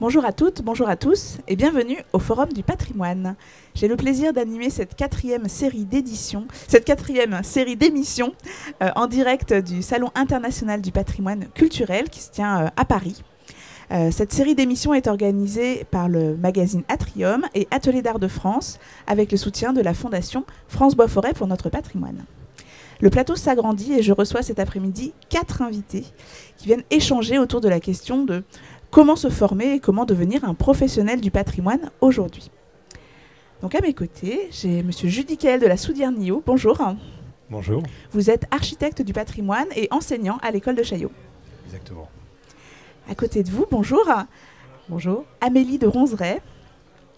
Bonjour à toutes, bonjour à tous et bienvenue au Forum du Patrimoine. J'ai le plaisir d'animer cette quatrième série d'émissions en direct du Salon international du patrimoine culturel qui se tient à Paris. Cette série d'émissions est organisée par le magazine Atrium et Atelier d'Art de France avec le soutien de la Fondation France Bois Forêt pour notre patrimoine. Le plateau s'agrandit et je reçois cet après-midi 4 invités qui viennent échanger autour de la question de comment se former et comment devenir un professionnel du patrimoine aujourd'hui. Donc à mes côtés, j'ai monsieur Judicaël de la Soudière-Nio. Bonjour. Bonjour. Vous êtes architecte du patrimoine et enseignant à l'école de Chaillot. Exactement. À côté de vous, bonjour. Bonjour. Amélie de Ronzeret.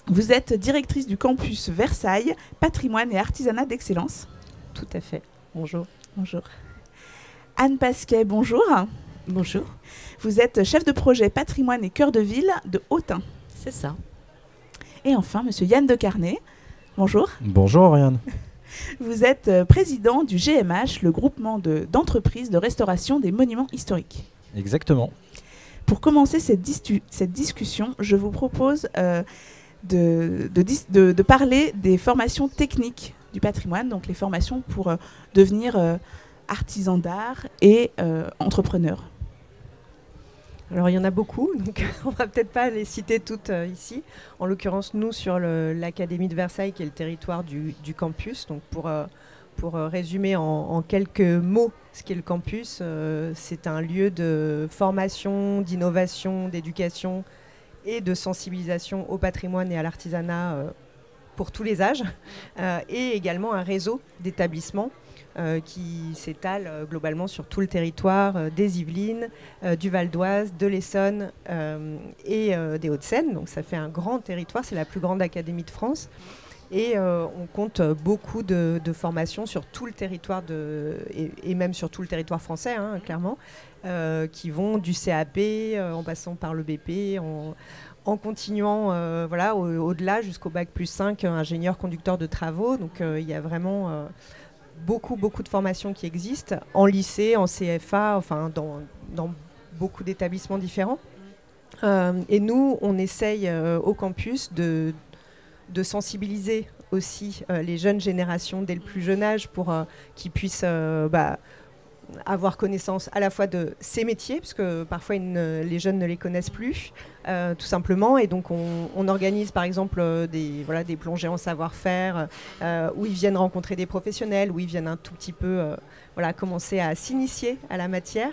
Vous êtes directrice du campus Versailles, patrimoine et artisanat d'excellence. Tout à fait. Bonjour. Bonjour. Anne Pasquet, bonjour. Bonjour. Vous êtes chef de projet patrimoine et cœur de ville de Autun. C'est ça. Et enfin, monsieur Yann de Carnet. Bonjour. Bonjour Oriane. Vous êtes président du GMH, le groupement d'entreprises de restauration des monuments historiques. Exactement. Pour commencer cette discussion, je vous propose de parler des formations techniques du patrimoine, donc les formations pour devenir artisan d'art et entrepreneur. Alors il y en a beaucoup, donc on va peut-être pas les citer toutes ici. En l'occurrence, nous sur l'Académie de Versailles, qui est le territoire du campus. Donc pour résumer en quelques mots ce qu'est le campus, c'est un lieu de formation, d'innovation, d'éducation et de sensibilisation au patrimoine et à l'artisanat pour tous les âges, et également un réseau d'établissements qui s'étale globalement sur tout le territoire des Yvelines, du Val d'Oise, de l'Essonne et des Hauts-de-Seine. Donc ça fait un grand territoire, c'est la plus grande académie de France. Et on compte beaucoup de formations sur tout le territoire et même sur tout le territoire français, hein, clairement, qui vont du CAP en passant par le BP, en continuant au-delà jusqu'au bac plus 5, ingénieur conducteur de travaux. Donc il y a vraiment beaucoup de formations qui existent en lycée, en CFA, enfin dans beaucoup d'établissements différents. Et nous, on essaye au campus de sensibiliser aussi les jeunes générations dès le plus jeune âge pour qu'ils puissent avoir connaissance à la fois de ces métiers, parce que parfois les jeunes ne les connaissent plus, tout simplement. Et donc on organise par exemple des plongées en savoir-faire où ils viennent rencontrer des professionnels, où ils viennent un tout petit peu commencer à s'initier à la matière.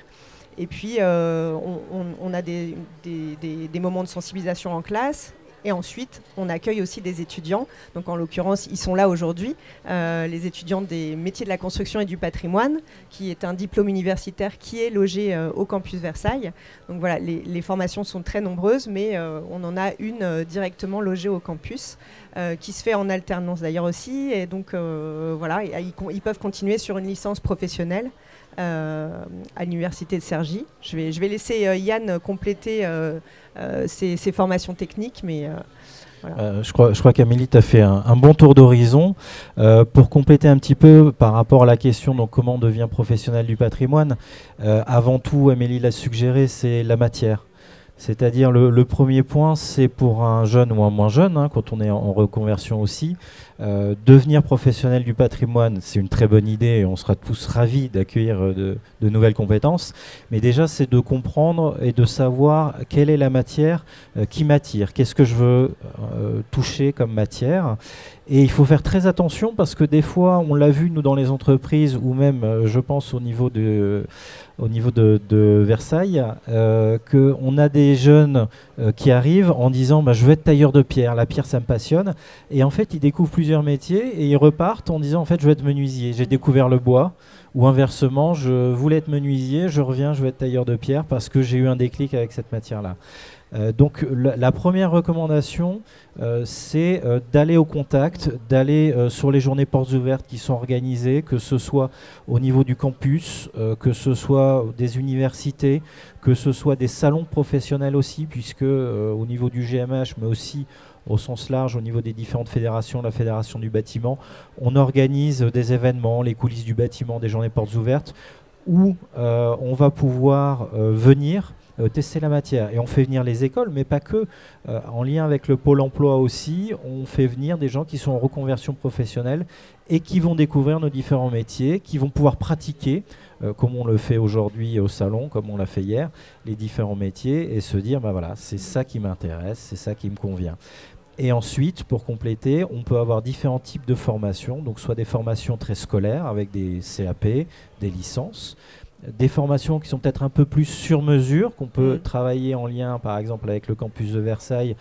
Et puis on a des moments de sensibilisation en classe. Et ensuite, on accueille aussi des étudiants. Donc, en l'occurrence, ils sont là aujourd'hui, les étudiants des métiers de la construction et du patrimoine, qui est un diplôme universitaire qui est logé au campus Versailles. Donc voilà, les formations sont très nombreuses, mais on en a une directement logée au campus, qui se fait en alternance d'ailleurs aussi. Et donc, ils peuvent continuer sur une licence professionnelle à l'université de Cergy. Je vais laisser Yann compléter ces formations techniques, mais voilà. Je crois qu'Amélie t'a fait un bon tour d'horizon. Pour compléter un petit peu par rapport à la question, donc comment on devient professionnel du patrimoine, avant tout, Amélie l'a suggéré, c'est la matière. C'est-à-dire le premier point, c'est pour un jeune ou un moins jeune, hein, quand on est en reconversion aussi, devenir professionnel du patrimoine, c'est une très bonne idée et on sera tous ravis d'accueillir de nouvelles compétences. Mais déjà, c'est de comprendre et de savoir quelle est la matière qui m'attire. Qu'est-ce que je veux toucher comme matière ? Et il faut faire très attention parce que des fois, on l'a vu nous dans les entreprises ou même, je pense, au niveau de Versailles, qu'on a des jeunes qui arrivent en disant je veux être tailleur de pierre, la pierre ça me passionne, et en fait ils découvrent plusieurs métiers et ils repartent en disant en fait je veux être menuisier, j'ai découvert le bois, ou inversement je voulais être menuisier, je reviens, je veux être tailleur de pierre parce que j'ai eu un déclic avec cette matière-là. Donc la première recommandation, c'est d'aller au contact, d'aller sur les journées portes ouvertes qui sont organisées, que ce soit au niveau du campus, que ce soit des universités, que ce soit des salons professionnels aussi, puisque au niveau du GMH, mais aussi au sens large, au niveau des différentes fédérations, la fédération du bâtiment, on organise des événements, les coulisses du bâtiment, des journées portes ouvertes, où on va pouvoir venir tester la matière. Et on fait venir les écoles, mais pas que. En lien avec le Pôle emploi aussi, on fait venir des gens qui sont en reconversion professionnelle et qui vont découvrir nos différents métiers, qui vont pouvoir pratiquer, comme on le fait aujourd'hui au salon, comme on l'a fait hier, les différents métiers et se dire, bah voilà, c'est ça qui m'intéresse, c'est ça qui me convient. Et ensuite, pour compléter, on peut avoir différents types de formations, donc soit des formations très scolaires avec des CAP, des licences, des formations qui sont peut-être un peu plus sur mesure, qu'on peut travailler en lien par exemple avec le campus de Versailles,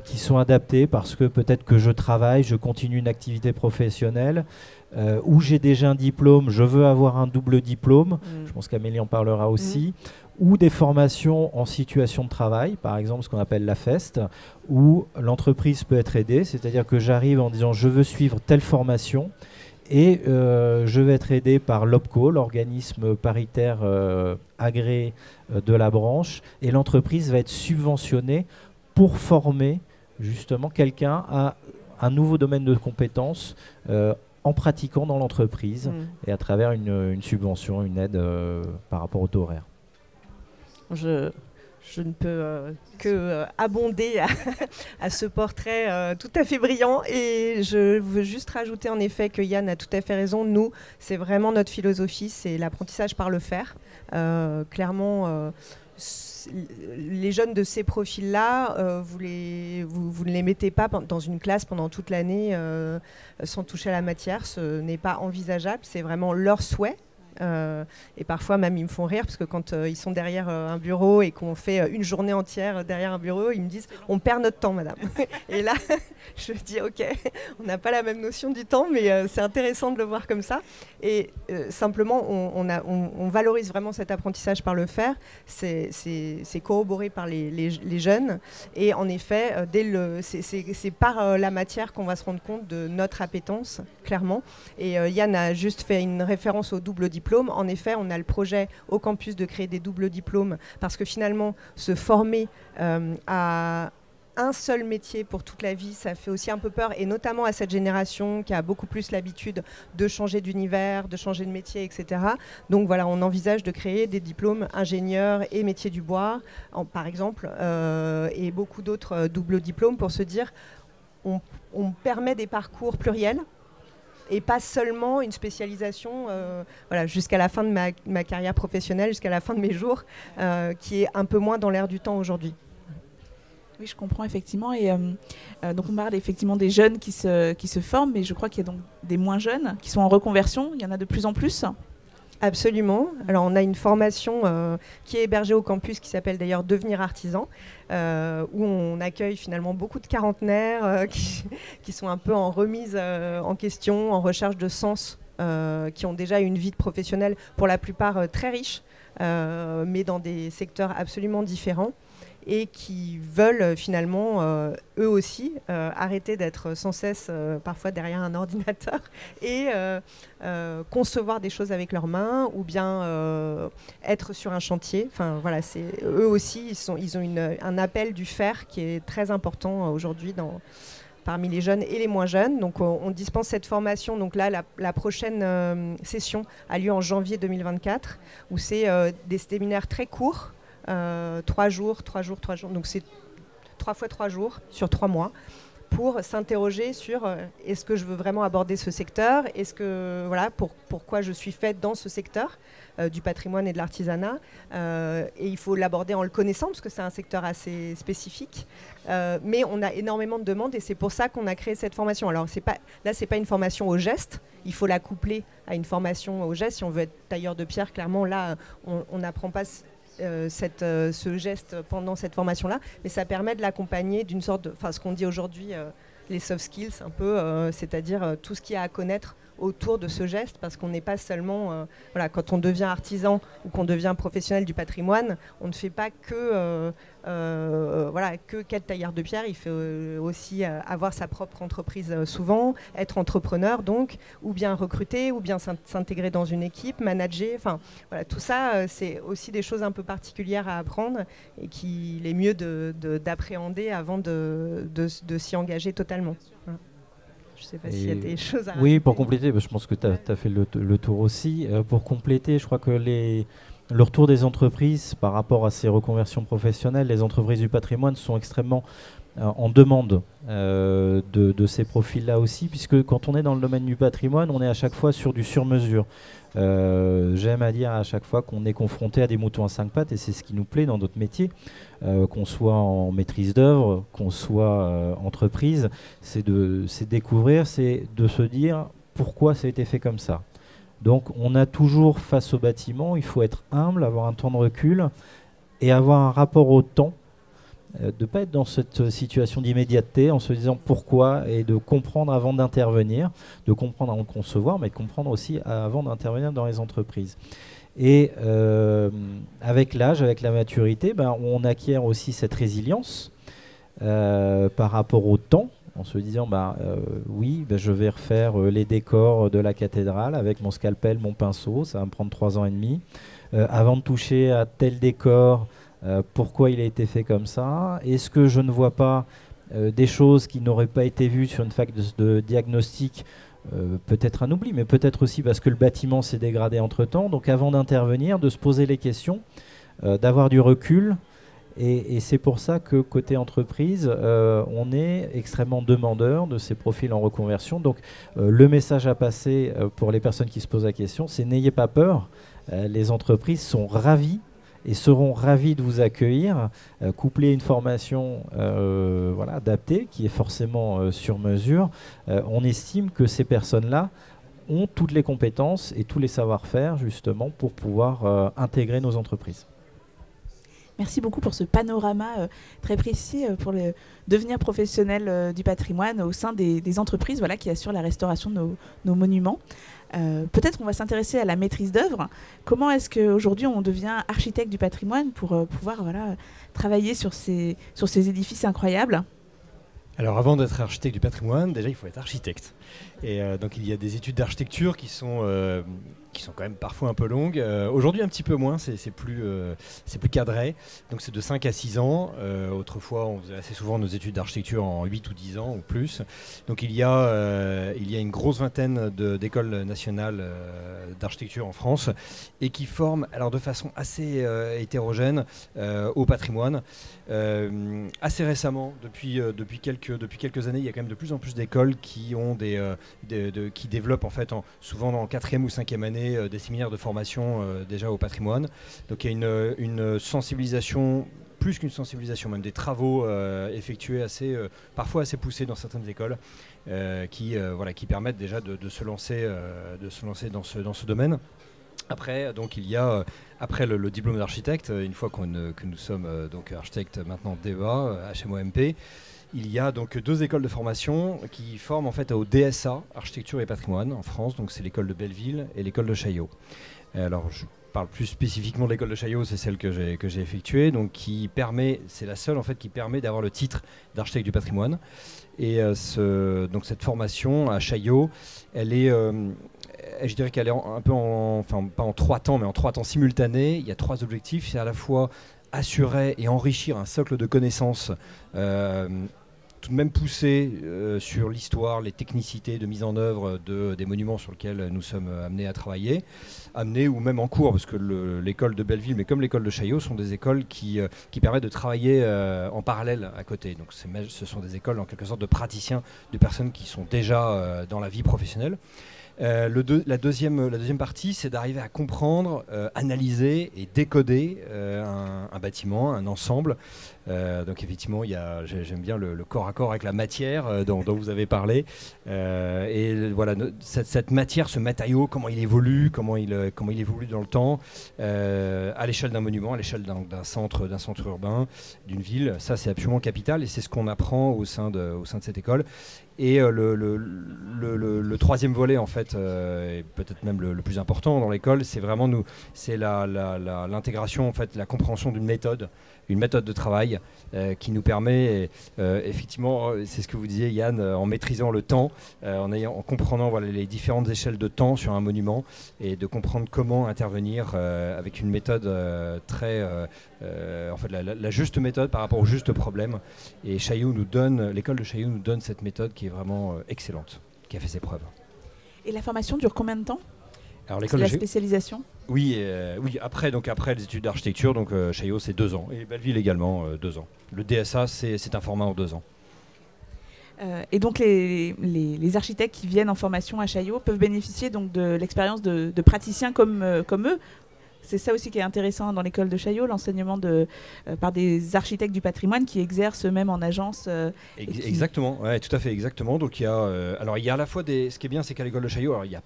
qui sont adaptées parce que peut-être que je travaille, je continue une activité professionnelle, ou j'ai déjà un diplôme, je veux avoir un double diplôme, je pense qu'Amélie en parlera aussi, ou des formations en situation de travail, par exemple ce qu'on appelle la FEST, où l'entreprise peut être aidée, c'est-à-dire que j'arrive en disant je veux suivre telle formation et je vais être aidé par l'OPCO, l'organisme paritaire agréé de la branche, et l'entreprise va être subventionnée pour former justement quelqu'un à un nouveau domaine de compétences en pratiquant dans l'entreprise et à travers une subvention, une aide par rapport au taux horaire. Je ne peux que abonder à ce portrait tout à fait brillant, et je veux juste rajouter en effet que Yann a tout à fait raison. Nous, c'est vraiment notre philosophie, c'est l'apprentissage par le faire. Clairement, les jeunes de ces profils-là, vous ne les mettez pas dans une classe pendant toute l'année sans toucher à la matière. Ce n'est pas envisageable, c'est vraiment leur souhait. Et parfois même ils me font rire parce que quand ils sont derrière un bureau et qu'on fait une journée entière derrière un bureau, ils me disent on perd notre temps madame. Et là je dis ok, on n'a pas la même notion du temps, mais c'est intéressant de le voir comme ça. Et simplement on valorise vraiment cet apprentissage par le faire. C'est corroboré par les jeunes, et en effet c'est par la matière qu'on va se rendre compte de notre appétence, clairement. Et Yann a juste fait une référence au double diplôme. En effet, on a le projet au campus de créer des doubles diplômes, parce que finalement, se former à un seul métier pour toute la vie, ça fait aussi un peu peur, et notamment à cette génération qui a beaucoup plus l'habitude de changer d'univers, de changer de métier, etc. Donc voilà, on envisage de créer des diplômes ingénieurs et métiers du bois, par exemple, et beaucoup d'autres doubles diplômes, pour se dire on permet des parcours pluriels, et pas seulement une spécialisation voilà, jusqu'à la fin de ma carrière professionnelle, jusqu'à la fin de mes jours, qui est un peu moins dans l'air du temps aujourd'hui. Oui, je comprends effectivement. Et donc on parle effectivement des jeunes qui se forment, mais je crois qu'il y a donc des moins jeunes qui sont en reconversion. Il y en a de plus en plus. Absolument. Alors on a une formation qui est hébergée au campus, qui s'appelle d'ailleurs Devenir artisan, où on accueille finalement beaucoup de quarantenaires qui sont un peu en remise en question, en recherche de sens, qui ont déjà une vie professionnelle pour la plupart très riche, mais dans des secteurs absolument différents, et qui veulent finalement eux aussi arrêter d'être sans cesse parfois derrière un ordinateur et concevoir des choses avec leurs mains, ou bien être sur un chantier. Enfin voilà, eux aussi ils ont un appel du faire qui est très important aujourd'hui parmi les jeunes et les moins jeunes. Donc on dispense cette formation. Donc là, la prochaine session a lieu en janvier 2024, où c'est des séminaires très courts, 3 jours. Donc c'est 3 fois 3 jours sur 3 mois, pour s'interroger sur est-ce que je veux vraiment aborder ce secteur, pourquoi je suis faite dans ce secteur du patrimoine et de l'artisanat, et il faut l'aborder en le connaissant parce que c'est un secteur assez spécifique, mais on a énormément de demandes, et c'est pour ça qu'on a créé cette formation. Alors c'est pas une formation au geste, il faut la coupler à une formation au geste. Si on veut être tailleur de pierre, clairement là on n'apprend pas ce geste pendant cette formation-là, mais ça permet de l'accompagner d'une sorte de, ce qu'on dit aujourd'hui les soft skills un peu, c'est-à-dire tout ce qu'il y a à connaître autour de ce geste, parce qu'on n'est pas seulement, quand on devient artisan ou qu'on devient professionnel du patrimoine, on ne fait pas que qu'être tailleur de pierre. Il faut aussi avoir sa propre entreprise souvent, être entrepreneur donc, ou bien recruter, ou bien s'intégrer dans une équipe, manager. Enfin voilà, tout ça, c'est aussi des choses un peu particulières à apprendre, et qu'il est mieux d'appréhender avant de s'y engager totalement. Voilà. Je ne sais pas s'il y a des choses à rajouter. Oui, pour compléter, je pense que tu as fait le tour aussi. Pour compléter, je crois que le retour des entreprises par rapport à ces reconversions professionnelles, les entreprises du patrimoine sont extrêmement en demande de ces profils-là aussi, puisque quand on est dans le domaine du patrimoine, on est à chaque fois sur du sur-mesure. J'aime à dire à chaque fois qu'on est confronté à des moutons à 5 pattes, et c'est ce qui nous plaît dans notre métier, qu'on soit en maîtrise d'œuvre, qu'on soit entreprise, c'est découvrir, c'est de se dire pourquoi ça a été fait comme ça. Donc on a toujours face au bâtiment, il faut être humble, avoir un temps de recul et avoir un rapport au temps, de ne pas être dans cette situation d'immédiateté en se disant pourquoi, et de comprendre avant d'intervenir, de comprendre avant de concevoir, mais de comprendre aussi avant d'intervenir dans les entreprises. Et avec l'âge, avec la maturité, on acquiert aussi cette résilience par rapport au temps, en se disant oui, je vais refaire les décors de la cathédrale avec mon scalpel, mon pinceau, ça va me prendre 3 ans et demi. Avant de toucher à tel décor, pourquoi il a été fait comme ça? Est-ce que je ne vois pas des choses qui n'auraient pas été vues sur une fac de diagnostic? Peut-être un oubli, mais peut-être aussi parce que le bâtiment s'est dégradé entre-temps. Donc avant d'intervenir, de se poser les questions, d'avoir du recul. Et c'est pour ça que côté entreprise, on est extrêmement demandeur de ces profils en reconversion. Donc le message à passer pour les personnes qui se posent la question, c'est n'ayez pas peur. Les entreprises sont ravies et seront ravis de vous accueillir, coupler une formation adaptée, qui est forcément sur mesure. On estime que ces personnes-là ont toutes les compétences et tous les savoir-faire justement pour pouvoir intégrer nos entreprises. Merci beaucoup pour ce panorama très précis pour le devenir professionnel du patrimoine au sein des entreprises qui assurent la restauration de nos monuments. Peut-être on va s'intéresser à la maîtrise d'œuvre. Comment est-ce qu'aujourd'hui on devient architecte du patrimoine pour pouvoir travailler sur ces édifices incroyables? Alors avant d'être architecte du patrimoine, déjà il faut être architecte. Et donc il y a des études d'architecture qui sont quand même parfois un peu longues. Aujourd'hui un petit peu moins, c'est plus cadré. Donc c'est de 5 à 6 ans. Autrefois on faisait assez souvent nos études d'architecture en 8 ou 10 ans ou plus. Donc il y a une grosse vingtaine d'écoles nationales d'architecture en France et qui forment de façon assez hétérogène au patrimoine. Assez récemment, depuis quelques années, il y a quand même de plus en plus d'écoles qui ont qui développent en fait souvent en 4e ou 5e année des séminaires de formation déjà au patrimoine. Donc il y a une sensibilisation, plus qu'une sensibilisation, même des travaux effectués parfois assez poussés dans certaines écoles qui permettent déjà de se lancer dans ce domaine. Après, donc il y a après le diplôme d'architecte, une fois que nous sommes donc architectes maintenant DEA, HMOMP, il y a donc 2 écoles de formation qui forment en fait au DSA, Architecture et Patrimoine en France. Donc c'est l'école de Belleville et l'école de Chaillot. Alors je parle plus spécifiquement de l'école de Chaillot, c'est celle que j'ai effectuée, donc c'est la seule en fait qui permet d'avoir le titre d'architecte du patrimoine. Et donc cette formation à Chaillot, elle est je dirais qu'elle est un peu pas en 3 temps, mais en 3 temps simultanés. Il y a 3 objectifs, c'est à la fois assurer et enrichir un socle de connaissances tout de même poussé sur l'histoire, les technicités de mise en œuvre des monuments sur lesquels nous sommes amenés à travailler, ou même en cours, parce que l'école de Belleville, mais comme l'école de Chaillot, sont des écoles qui permettent de travailler en parallèle à côté. Donc ce sont des écoles en quelque sorte de praticiens, de personnes qui sont déjà dans la vie professionnelle. La deuxième partie, c'est d'arriver à comprendre, analyser et décoder un bâtiment, un ensemble. Donc effectivement, j'aime bien le corps à corps avec la matière dont vous avez parlé. Et voilà, cette matière, ce matériau, comment il évolue dans le temps, à l'échelle d'un monument, à l'échelle d'un centre urbain, d'une ville. Ça, c'est absolument capital et c'est ce qu'on apprend au sein de cette école. Et le troisième volet, en fait, et peut-être même le plus important dans l'école, c'est vraiment l'intégration, en fait, la compréhension d'une méthode, une méthode de travail qui nous permet, effectivement, c'est ce que vous disiez Yann, en maîtrisant le temps, en comprenant les différentes échelles de temps sur un monument et de comprendre comment intervenir avec une méthode en fait, la juste méthode par rapport au juste problème. Et l'école de Chaillot nous donne cette méthode qui est vraiment excellente, qui a fait ses preuves. Et la formation dure combien de temps ? Alors C'est l'école la de Chaillot, spécialisation. oui, oui, après les études d'architecture, donc Chaillot c'est 2 ans, et Belleville également 2 ans. Le DSA c'est un format en 2 ans. Et donc les architectes qui viennent en formation à Chaillot peuvent bénéficier donc de l'expérience de praticiens comme eux. C'est ça aussi qui est intéressant dans l'école de Chaillot, l'enseignement par des architectes du patrimoine qui exercent eux-mêmes en agence. Exactement, ouais, tout à fait, exactement. Donc il y a, alors il y a à la fois ce qui est bien, c'est qu'à l'école de Chaillot, alors il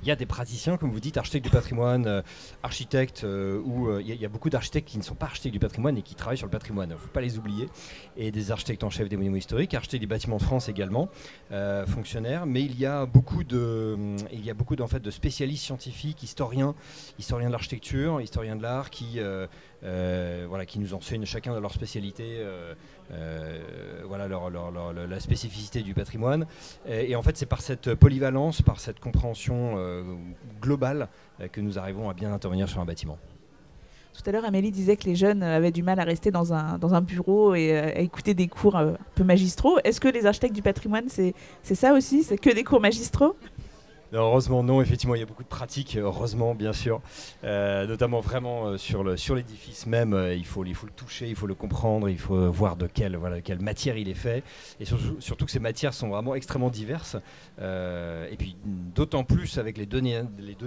y a des praticiens, comme vous dites, architectes du patrimoine, architectes, il y a beaucoup d'architectes qui ne sont pas architectes du patrimoine et qui travaillent sur le patrimoine. Il ne faut pas les oublier. Et des architectes en chef des monuments historiques, architectes des bâtiments de France également, fonctionnaires. Mais il y a beaucoup en fait de spécialistes scientifiques, historiens de l'architecture, historiens de l'art qui nous enseignent chacun de leur spécialité, la spécificité du patrimoine. Et en fait, c'est par cette polyvalence, par cette compréhension globale que nous arrivons à bien intervenir sur un bâtiment. Tout à l'heure, Amélie disait que les jeunes avaient du mal à rester dans un bureau et à écouter des cours un peu magistraux. Est-ce que les architectes du patrimoine, c'est ça aussi? C'est que des cours magistraux? Non, heureusement non, effectivement il y a beaucoup de pratiques, heureusement bien sûr, notamment vraiment sur l'édifice même, il faut le toucher, il faut le comprendre, il faut voir de quelle matière il est fait, et surtout que ces matières sont vraiment extrêmement diverses, et puis d'autant plus avec les 2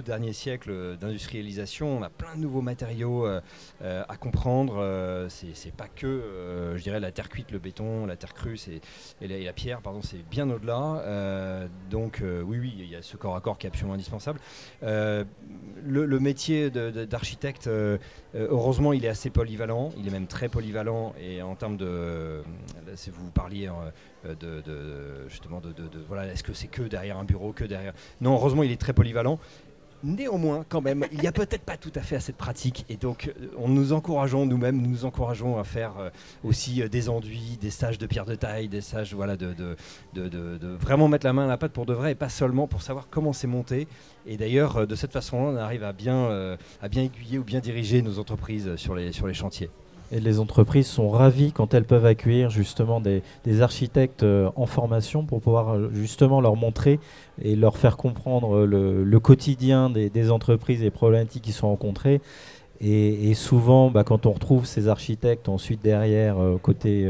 derniers siècles d'industrialisation, on a plein de nouveaux matériaux à comprendre, c'est pas que je dirais la terre cuite, le béton, la terre crue et la pierre, pardon, c'est bien au-delà, donc oui, il y a ce corps à corps qui est absolument indispensable. Le métier d'architecte, heureusement, il est assez polyvalent, il est même très polyvalent, et en termes si vous parliez justement est-ce que c'est que derrière un bureau, que derrière... Non, heureusement, il est très polyvalent. Néanmoins, quand même, il n'y a peut-être pas tout à fait assez de pratique, et donc nous nous encourageons à faire aussi des enduits, des stages de pierre de taille, des stages de vraiment mettre la main à la pâte pour de vrai, et pas seulement pour savoir comment c'est monté. Et d'ailleurs, de cette façon-là, on arrive à bien aiguiller ou bien diriger nos entreprises sur les chantiers. Et les entreprises sont ravies quand elles peuvent accueillir justement des architectes en formation pour pouvoir justement leur montrer et leur faire comprendre le quotidien des entreprises et les problématiques qui sont rencontrées. Et souvent, quand on retrouve ces architectes ensuite derrière, côté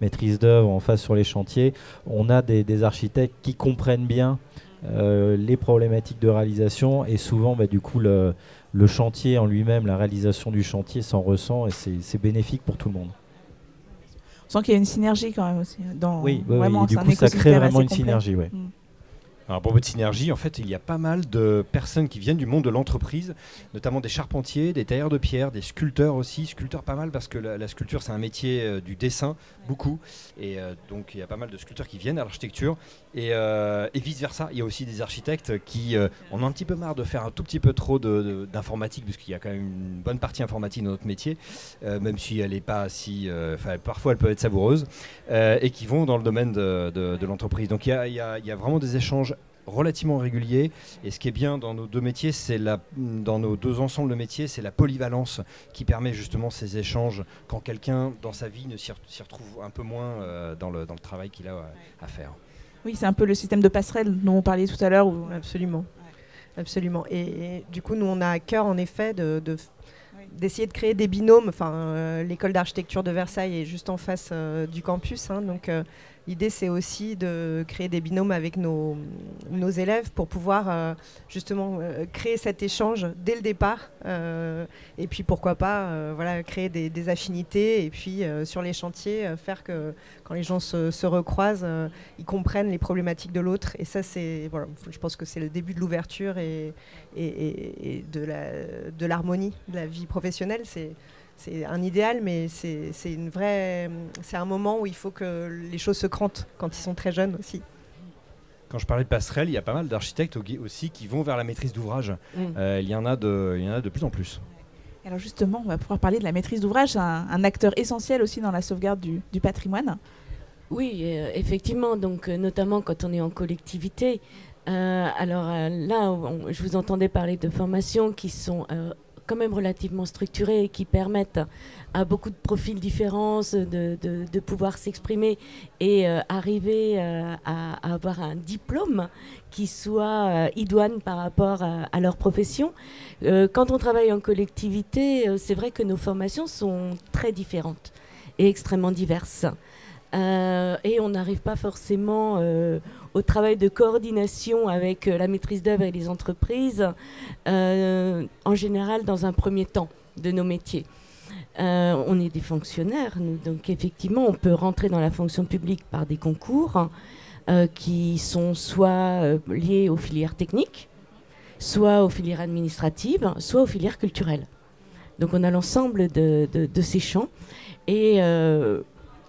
maîtrise d'œuvre, en face sur les chantiers, on a des architectes qui comprennent bien les problématiques de réalisation, et souvent du coup le chantier en lui-même, la réalisation du chantier s'en ressent, et c'est bénéfique pour tout le monde. On sent qu'il y a une synergie quand même aussi. Oui, et du coup ça crée vraiment une synergie. Ouais. Alors, à propos de synergie, en fait, il y a pas mal de personnes qui viennent du monde de l'entreprise, notamment des charpentiers, des tailleurs de pierre, des sculpteurs aussi. Sculpteurs pas mal parce que la sculpture, c'est un métier du dessin, beaucoup. Et donc, il y a pas mal de sculpteurs qui viennent à l'architecture. Et vice-versa, il y a aussi des architectes qui en ont un petit peu marre de faire un tout petit peu trop d'informatique, puisqu'il y a quand même une bonne partie informatique dans notre métier, même si elle n'est pas si... parfois, elle peut être savoureuse, et qui vont dans le domaine de l'entreprise. Donc, il y a vraiment des échanges relativement régulier, et ce qui est bien dans nos 2 métiers, dans nos 2 ensembles de métiers, c'est la polyvalence qui permet justement ces échanges quand quelqu'un dans sa vie ne s'y retrouve un peu moins dans le travail qu'il a à faire. Oui, c'est un peu le système de passerelle dont on parlait tout à l'heure. Absolument. Absolument. Et du coup, nous, on a à cœur, en effet, d'essayer de créer des binômes. L'école d'architecture de Versailles est juste en face du campus, donc l'idée, c'est aussi de créer des binômes avec nos élèves pour pouvoir justement créer cet échange dès le départ, et puis pourquoi pas créer des affinités, et puis sur les chantiers faire que quand les gens se recroisent, ils comprennent les problématiques de l'autre. Et ça, je pense que c'est le début de l'ouverture et de l'harmonie de la vie professionnelle. C'est un idéal, mais c'est un moment où il faut que les choses se crantent quand ils sont très jeunes aussi. Quand je parlais de passerelle, il y a pas mal d'architectes aussi qui vont vers la maîtrise d'ouvrage. Il y en a de plus en plus. Alors justement, on va pouvoir parler de la maîtrise d'ouvrage, un acteur essentiel aussi dans la sauvegarde du patrimoine. Oui, effectivement, donc notamment quand on est en collectivité. Là, je vous entendais parler de formations qui sont quand même relativement structurés et qui permettent à beaucoup de profils différents de pouvoir s'exprimer et arriver à avoir un diplôme qui soit idoine par rapport à leur profession. Quand on travaille en collectivité, c'est vrai que nos formations sont très différentes et extrêmement diverses. Et on n'arrive pas forcément au travail de coordination avec la maîtrise d'œuvre et les entreprises, en général dans un premier temps de nos métiers. On est des fonctionnaires, nous, donc effectivement on peut rentrer dans la fonction publique par des concours qui sont soit liés aux filières techniques, soit aux filières administratives, soit aux filières culturelles. Donc on a l'ensemble de ces champs. Et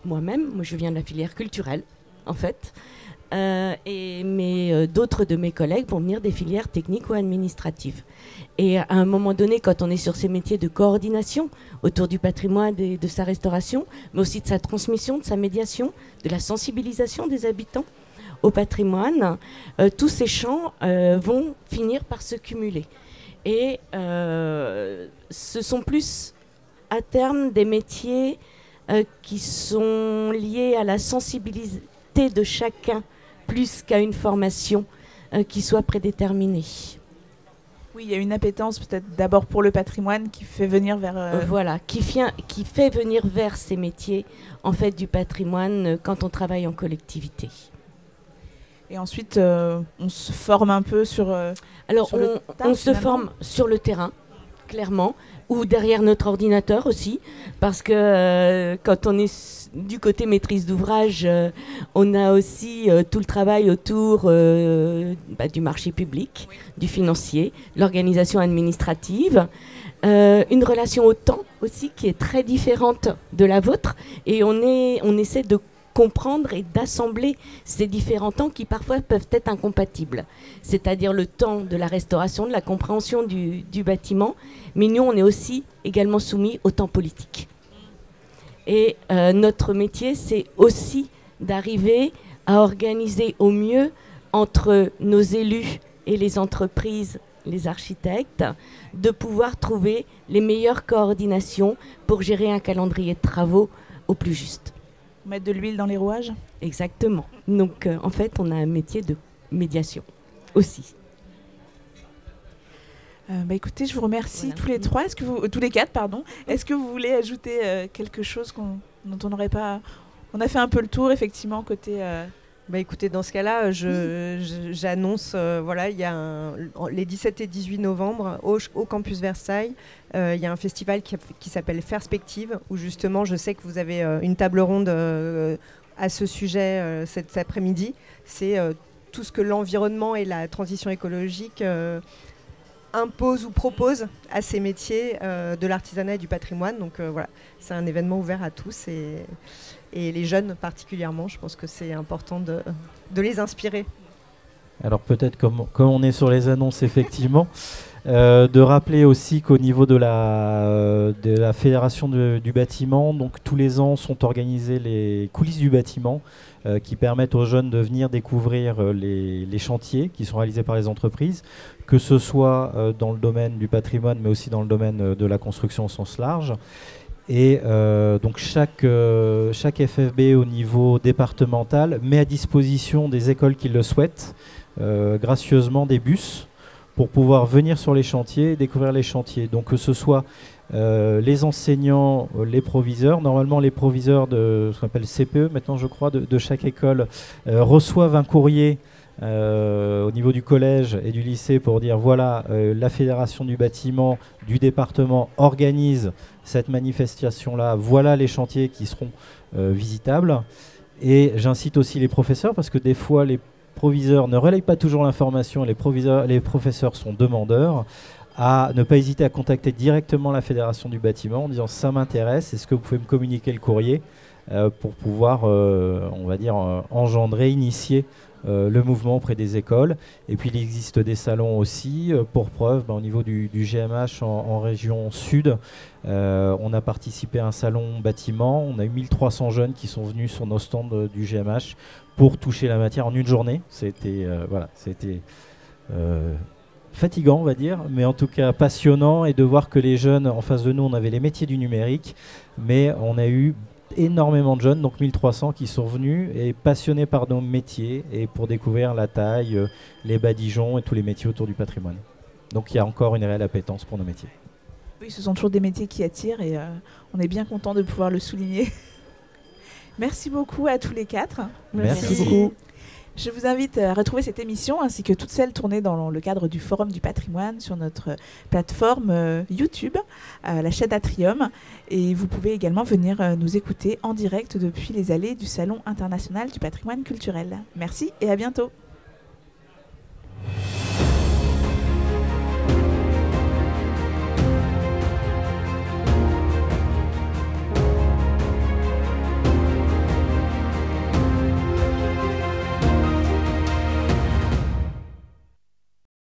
moi, je viens de la filière culturelle, en fait. Mais d'autres de mes collègues vont venir des filières techniques ou administratives. Et à un moment donné, quand on est sur ces métiers de coordination autour du patrimoine et de sa restauration, mais aussi de sa transmission, de sa médiation, de la sensibilisation des habitants au patrimoine, tous ces champs vont finir par se cumuler. Et ce sont plus à terme des métiers qui sont liés à la sensibilité de chacun, plus qu'à une formation qui soit prédéterminée. Oui, il y a une appétence peut-être d'abord pour le patrimoine qui fait venir vers... Voilà, qui fait venir vers ces métiers en fait, du patrimoine quand on travaille en collectivité. Et ensuite, on se forme un peu sur... Alors, sur le tas, on se forme sur le terrain, clairement, ou derrière notre ordinateur aussi, parce que quand on est du côté maîtrise d'ouvrage, on a aussi tout le travail autour du marché public, du financier, l'organisation administrative, une relation au temps aussi qui est très différente de la vôtre, et on essaie de comprendre et d'assembler ces différents temps qui parfois peuvent être incompatibles. C'est-à-dire le temps de la restauration, de la compréhension du bâtiment, mais nous, on est aussi également soumis au temps politique. Et notre métier, c'est aussi d'arriver à organiser au mieux entre nos élus et les entreprises, les architectes, de pouvoir trouver les meilleures coordinations pour gérer un calendrier de travaux au plus juste. Mettre de l'huile dans les rouages ? Exactement. Donc, en fait, on a un métier de médiation aussi. Écoutez, je vous remercie voilà. tous les trois. Tous les quatre, pardon. Est-ce que vous voulez ajouter quelque chose dont on n'aurait pas... On a fait un peu le tour, effectivement, côté... Écoutez, dans ce cas-là, j'annonce, il y a les 17 et 18 novembre au campus Versailles, il y a un festival qui s'appelle Perspective, où justement, je sais que vous avez une table ronde à ce sujet cet après-midi. C'est tout ce que l'environnement et la transition écologique imposent ou proposent à ces métiers de l'artisanat et du patrimoine. Donc voilà, c'est un événement ouvert à tous et les jeunes particulièrement, je pense que c'est important de les inspirer. Alors peut-être comme on est sur les annonces, effectivement, de rappeler aussi qu'au niveau de la fédération du bâtiment, donc tous les ans sont organisées les coulisses du bâtiment qui permettent aux jeunes de venir découvrir les chantiers qui sont réalisés par les entreprises, que ce soit dans le domaine du patrimoine, mais aussi dans le domaine de la construction au sens large. Et donc chaque FFB au niveau départemental met à disposition des écoles qui le souhaitent gracieusement des bus pour pouvoir venir sur les chantiers et découvrir les chantiers. Donc que ce soit les enseignants, les proviseurs, normalement les proviseurs de ce qu'on appelle CPE maintenant je crois de chaque école reçoivent un courrier au niveau du collège et du lycée pour dire voilà, la fédération du bâtiment du département organise cette manifestation-là, voilà les chantiers qui seront visitables. Et j'incite aussi les professeurs parce que des fois les proviseurs ne relayent pas toujours l'information, les professeurs sont demandeurs, à ne pas hésiter à contacter directement la fédération du bâtiment en disant ça m'intéresse, est-ce que vous pouvez me communiquer le courrier pour pouvoir, on va dire, engendrer, initier le mouvement auprès des écoles. Et puis il existe des salons aussi, pour preuve, au niveau du GMH en région sud, on a participé à un salon bâtiment, on a eu 1300 jeunes qui sont venus sur nos stands du GMH pour toucher la matière en une journée. C'était fatigant, on va dire, mais en tout cas passionnant, et de voir que les jeunes en face de nous, on avait les métiers du numérique, mais on a eu énormément de jeunes, donc 1300 qui sont venus et passionnés par nos métiers et pour découvrir la taille, les badigeons et tous les métiers autour du patrimoine. Donc il y a encore une réelle appétence pour nos métiers. Oui, ce sont toujours des métiers qui attirent et on est bien content de pouvoir le souligner. Merci beaucoup à tous les quatre. Merci beaucoup. Je vous invite à retrouver cette émission ainsi que toutes celles tournées dans le cadre du Forum du patrimoine sur notre plateforme YouTube, la chaîne Atrium. Et vous pouvez également venir nous écouter en direct depuis les allées du Salon international du patrimoine culturel. Merci et à bientôt.